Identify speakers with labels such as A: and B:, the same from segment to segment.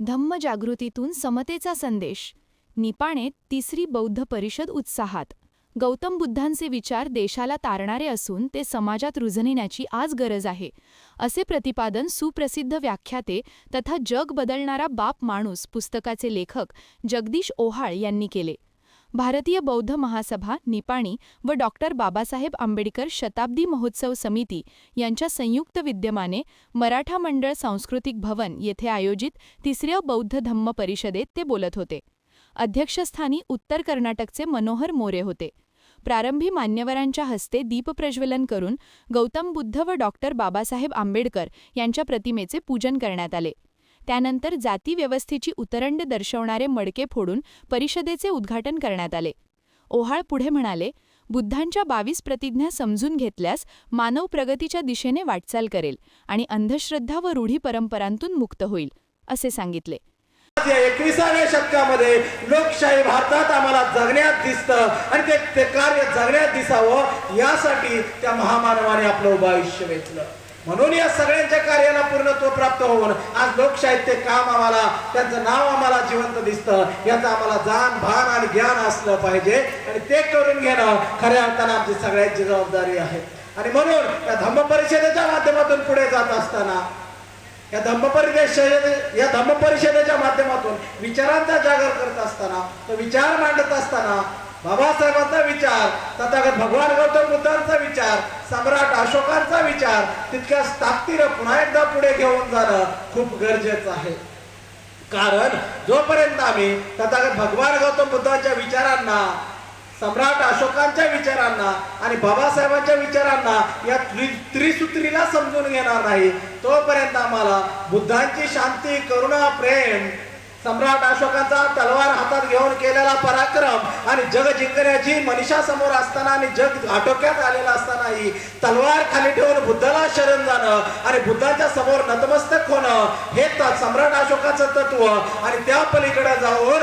A: धम्मजागृतीतून समतेचा संदेश. निपाणेत तिसरी बौद्ध परिषद उत्साहात. गौतम बुद्धांचे विचार देशाला तारणारे असून ते समाजात रुजविण्याची आज गरज आहे, असे प्रतिपादन सुप्रसिद्ध व्याख्याते तथा जग बदलणारा बाप माणूस पुस्तकाचे लेखक जगदीश ओहाळ यांनी केले. भारतीय बौद्ध महासभा निपाणी व डॉक्टर बाबासाहेब आंबेडकर शताब्दी महोत्सव समिती यांच्या संयुक्त विद्यमाने मराठा मंडळ सांस्कृतिक भवन येथे आयोजित तिसऱ्या बौद्ध धम्म परिषदेत ते बोलत होते. अध्यक्षस्थानी उत्तर कर्नाटकचे मनोहर मोरे होते. प्रारंभी मान्यवरांच्या हस्ते दीपप्रज्वलन करून गौतम बुद्ध व डॉक्टर बाबासाहेब आंबेडकर यांच्या प्रतिमेचे पूजन करण्यात आले. त्यानंतर जाती व्यवस्थेची उतरंड दर्शवणारे मडके फोडून परिषदेचे उद्घाटन करण्यात आले. ओहाळ पुढे म्हणाले, बुद्धांच्या 22 प्रतिज्ञा समजून घेतल्यास मानव प्रगतीच्या दिशेने वाटचाल करेल आणि अंधश्रद्धा व रूढी परंपरांतून मुक्त होईल, असे सांगितले.
B: 21व्या शतकामध्ये लोकशाही भारतात आम्हाला जगण्यात दिसतं आणि ते कार्य जगण्यात दिसावं यासाठी त्या महामानवाने आपलं उभं आयुष्य वेचलं. म्हणून या सगळ्यांच्या कार्याला पूर्णत्व प्राप्त होऊन आज लोकशाहीत ते काम आम्हाला, त्यांचं नाव आम्हाला जिवंत दिसतं. याचं आम्हाला जाण भान आणि ज्ञान असलं पाहिजे आणि ते करून घेणं खऱ्या अर्थानं आमची सगळ्यांची जबाबदारी आहे. आणि म्हणून या धम्म परिषदेच्या माध्यमातून पुढे जात असताना या धम्म परिषदेच्या माध्यमातून विचारांचा जागर करत असताना, तो विचार मांडत असताना बाबासाहेबांचा विचार, तथागत भगवान गौतम बुद्धांचा विचार, सम्राट अशोकांचा विचार तितक्याच ताकदीने पुन्हा एकदा पुढे घेऊन जाणं खूप गरजेचं आहे. कारण जोपर्यंत आम्ही तथागत भगवान गौतम बुद्धांच्या विचारांना, सम्राट अशोकांच्या विचारांना आणि बाबासाहेबांच्या विचारांना या त्रिसूत्रीला समजून घेणार नाही, तोपर्यंत आम्हाला बुद्धांची शांती, करुणा, प्रेम, सम्राट अशोकांचा तलवार हातात घेऊन केलेला पराक्रम आणि जग जिंकण्याची मनीषा समोर असताना आणि जग आटोक्यात आलेला असतानाही तलवार खाली ठेवून बुद्धाला शरण जाणं आणि बुद्धांच्या समोर नतमस्तक होणं हे सम्राट अशोकाचं तत्व. आणि त्या पलीकडे जाऊन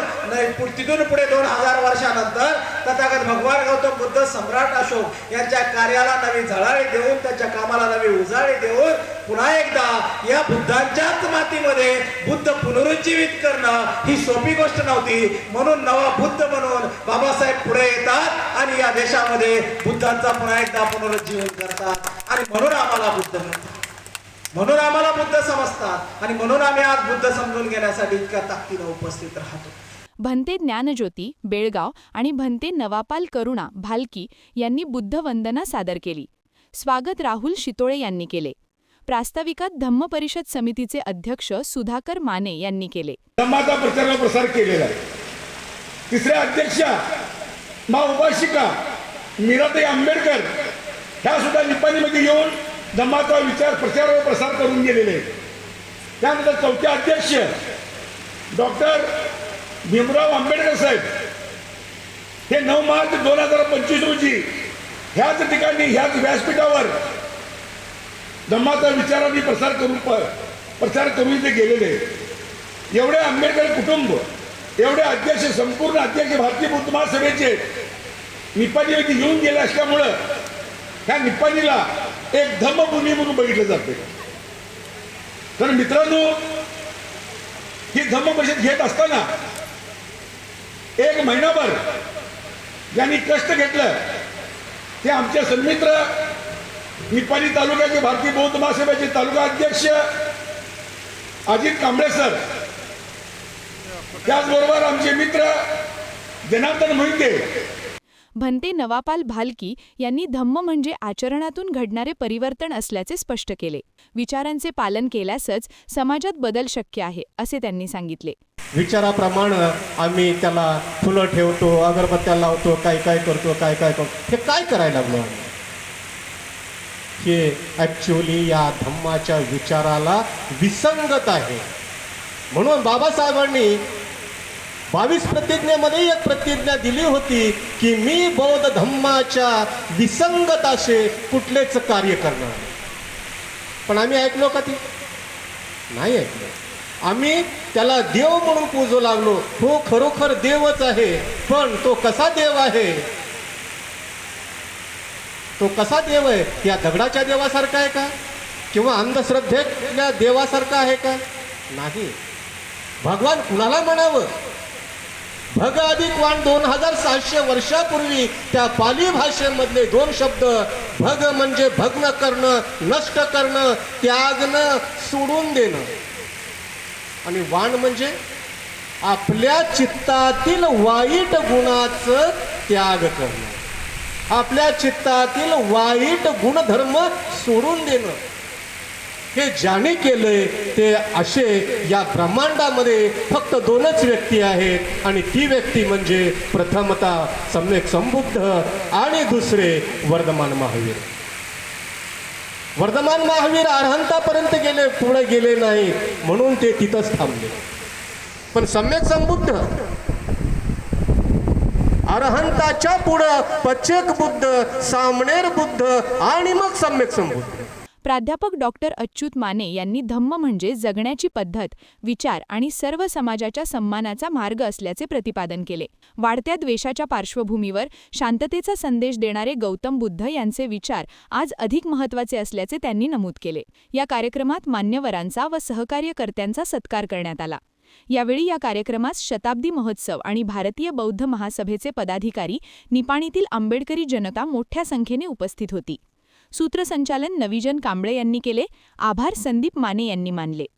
B: तिथून पुढे 2000 वर्षानंतर तथागत भगवान गौतम बुद्ध सम्राट अशोक यांच्या कार्याला नवी झळाळी देऊन, त्यांच्या कामाला नवी उजाळी देऊन पुन्हा एकदा या बुद्धांच्याच मातीमध्ये बुद्ध पुनरुज्जीवित करणं ही सोपी गोष्ट नव्हती. म्हणून नवा बुद्ध म्हणून बाबासाहेब पुढे येतात आणि या देशामध्ये बुद्धांचा पुन्हा एकदा पुनरुज्जीवन करतात. आणि म्हणून आम्हाला बुद्ध म्हणतात, म्हणून आम्हाला बुद्ध समजतात आणि म्हणून आम्ही आज बुद्ध समजून घेण्यासाठी इतक्या ताकदीने उपस्थित राहतो.
A: भंते ज्ञानज्योती बेळगाव आणि भंते नवापाल करुणा भालकी यांनी बुद्ध वंदना सादर केली. स्वागत राहुल शितोळे यांनी केले. प्रास्ताविकात धम्म परिषद समितीचे अध्यक्ष सुधाकर माने यांनी केले.
C: धम्माचा प्रचार केलेला आहे. तिसऱ्या अध्यक्षा मा उपासिका मीराताई आंबेडकर ह्या सुद्धा निपाणीमध्ये येऊन धम्माचा विचार प्रचार व प्रसार करून गेलेले आहेत. त्यानंतर चौथ्या अध्यक्ष डॉक्टर भीमराव आंबेडकर साहेब हे 9 मार्च 2025 रोजी ह्याच ठिकाणी ह्याच व्यासपीठावर धम्माचा विचारांनी प्रसार करून ते गेलेले. एवढे आंबेडकर कुटुंब, एवढे अध्यक्ष, संपूर्ण अध्यक्ष भारतीय बौद्ध महासभेचे निपाणीमध्ये येऊन गेले असल्यामुळं ह्या निपाणीला एक धम्मभूमी म्हणून बघितलं जाते. तर मित्रांनो, ही धम्म परिषद घेत असताना 1 महिनाभर ज्यांनी कष्ट घेतलं ते आमचे सन्मित्र निपाणी तालुक्याचे भारतीय बौद्ध महासभेचे तालुका अध्यक्ष अजित कांबळे सर, त्याचबरोबर आमचे मित्र जनार्दन मोहिते.
A: भंते नवापाल भालकी यांनी धम्म म्हणजे आचरणातून घडणारे परिवर्तन असल्याचे स्पष्ट केले. विचारांचे पालन केल्यासच समाजात बदल शक्य आहे, असे त्यांनी सांगितले.
D: विचाराप्रमाणे आम्ही त्याला फुलं ठेवतो, अगरबत्त्या लावतो, काय करतो, काय करतो. हे काय करायला लागलो? हे ॲक्च्युली या धम्माच्या विचाराला विसंगत आहे. म्हणून बाबासाहेबांनी 22 प्रतिज्ञेमध्ये एक प्रतिज्ञा दिली होती की मी बौद्ध धम्माच्या विसंगत असे कुठलेच कार्य करणार. पण आम्ही ऐकलो का? ती नाही ऐकलो. आम्ही त्याला देव म्हणून पूजू लागलो. हो, खरोखर देवच आहे, पण तो कसा देव आहे? तो कसा देव आहे? या दगडाच्या देवासारखा आहे का? किंवा अंधश्रद्धेतल्या देवासारखा आहे का? नाही. भगवान कुणाला म्हणावं? भग अधिक वाण 2600 वर्षापूर्वी त्या पाली भाषेमधले 2 शब्द. भग म्हणजे भग्न करणं, नष्ट करणं, त्यागणं, सोडून देणं. आणि वाण म्हणजे आपल्या चित्तातील वाईट गुणाचं त्याग करणं, आपल्या चित्तातील वाईट गुणधर्म सोडून देणं. हे ज्याने केलंय ते असे या ब्रह्मांडामध्ये फक्त 2च व्यक्ती आहेत, आणि ती व्यक्ती म्हणजे प्रथमतः सम्यक संबुद्ध आणि दुसरे वर्धमान महावीर. वर्धमान महावीर अरहंतापर्यंत गेले, पुढे गेले नाही, म्हणून ते तिथंच थांबले. पण सम्यक संबुद्ध अरहंताच्या पुढं पच्चक बुद्ध, सामणेर बुद्ध आणि मग सम्यक संबुद्ध.
A: प्राध्यापक डॉक्टर अच्युत माने यांनी धम्म म्हणजे जगण्याची पद्धत, विचार आणि सर्व समाजाच्या सन्मानाचा मार्ग असल्याचे प्रतिपादन केले. वाढत्या द्वेषाच्या पार्श्वभूमीवर शांततेचा संदेश देणारे गौतम बुद्ध यांचे विचार आज अधिक महत्त्वाचे असल्याचे त्यांनी नमूद केले. या कार्यक्रमात मान्यवरांचा व सहकार्यकर्त्यांचा सत्कार करण्यात आला. यावेळी या कार्यक्रमास शताब्दी महोत्सव आणि भारतीय बौद्ध महासभेचे पदाधिकारी, निपाणीतील आंबेडकरी जनता मोठ्या संख्येने उपस्थित होती. सूत्रसंचालन नवीजन कांबळे यांनी केले. आभार संदीप माने यांनी मानले.